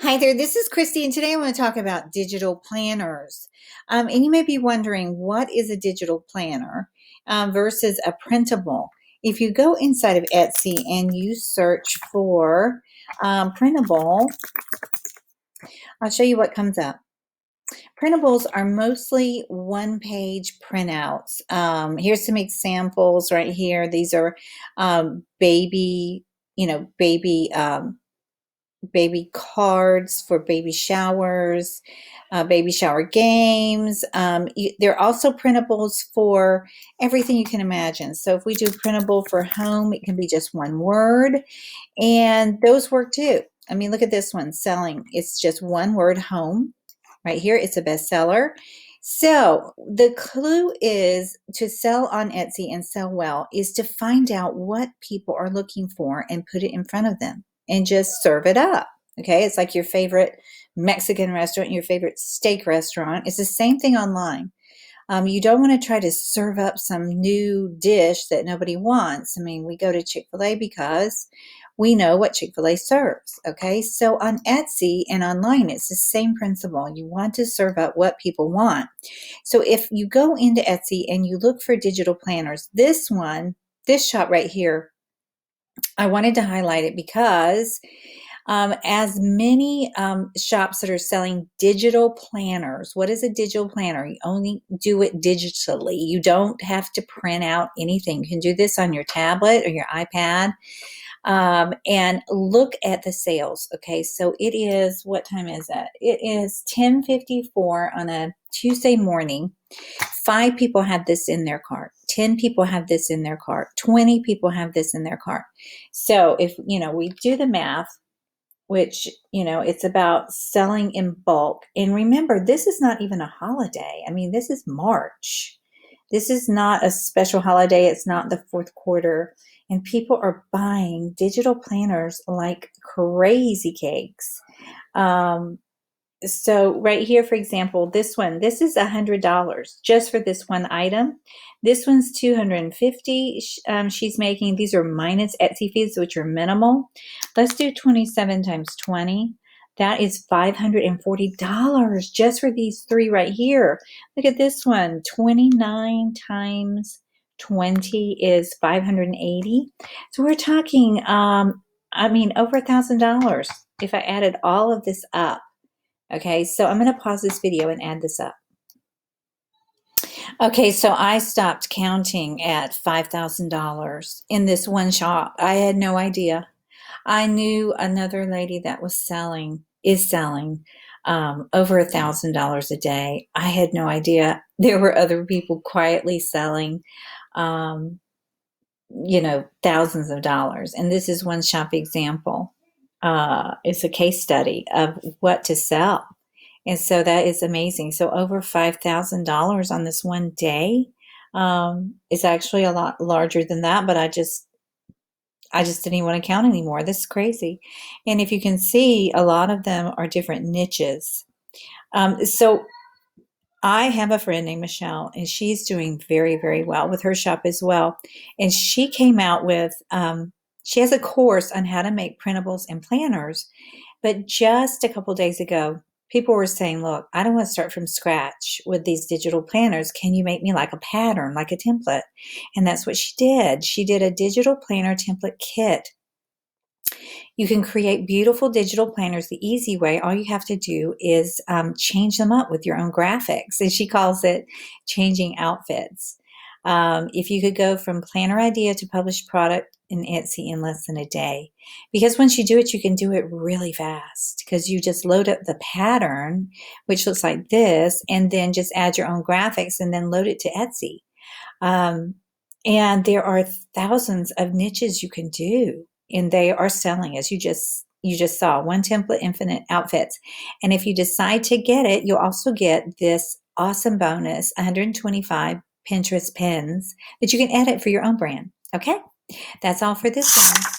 Hi there, this is Christy, and today I want to talk about digital planners. And you may be wondering, what is a digital planner versus a printable? If you go inside of Etsy and you search for printable, I'll show you what comes up. Printables are mostly one-page printouts. Here's some examples right here. These are baby, baby cards for baby showers, baby shower games. They're also printables for everything you can imagine. So if we do printable for home, it can be just one word, and those work too. I mean, look at this one, selling. It's just one word, home. Right here, it's a bestseller. So the clue is to sell on Etsy and sell well is to find out what people are looking for and put it in front of them and just serve it up. Okay, it's like your favorite Mexican restaurant, your favorite steak restaurant. It's the same thing online. You don't want to try to serve up some new dish that nobody wants. I mean, we go to Chick-fil-A because we know what Chick-fil-A serves. Okay, so on Etsy and online, it's the same principle. You want to serve up what people want. So if you go into Etsy and you look for digital planners, this shop right here, I wanted to highlight it because as many shops that are selling digital planners. What is a digital planner? You only do it digitally. You don't have to print out anything. You can do this on your tablet or your iPad. And look at the sales. Okay, so it is, what time is it? It is 10:54 on a Tuesday morning. 5 people have this in their cart. 10 people have this in their cart. 20 people have this in their cart. So if, we do the math, which, it's about selling in bulk. And remember, this is not even a holiday. I mean, this is March. This is not a special holiday. It's not the fourth quarter. And people are buying digital planners like crazy cakes. So right here, for example, this is $100 just for this one item. This one's $250. She's making, these are minus Etsy fees, which are minimal. Let's do 27 times 20. That is $540 just for these 3 right here. Look at this one, 29 times 20 is 580. So we're talking, over $1,000 if I added all of this up. Okay, so I'm going to pause this video and add this up. Okay, so I stopped counting at $5,000 in this one shop. I had no idea. I knew another lady that is selling over $1,000 a day. I had no idea. There were other people quietly selling, thousands of dollars. And this is one shop example. It's a case study of what to sell. And so that is amazing. So over $5,000 on this one day. It's actually a lot larger than that, but I just didn't even want to count anymore. This is crazy. And if you can see, a lot of them are different niches. So I have a friend named Michelle, and she's doing very, very well with her shop as well. And she came out with, she has a course on how to make printables and planners. But just a couple days ago, people were saying, look, I don't want to start from scratch with these digital planners. Can you make me like a pattern, like a template? And that's what she did. She did a digital planner template kit. You can create beautiful digital planners the easy way. All you have to do is change them up with your own graphics. And she calls it changing outfits. If you could go from planner idea to published product in Etsy in less than a day. Because once you do it, you can do it really fast because you just load up the pattern, which looks like this, and then just add your own graphics and then load it to Etsy. And there are thousands of niches you can do, and they are selling, as you just saw, one template, infinite outfits. And if you decide to get it, you'll also get this awesome bonus, 125 Pinterest pins that you can edit for your own brand. Okay, that's all for this one.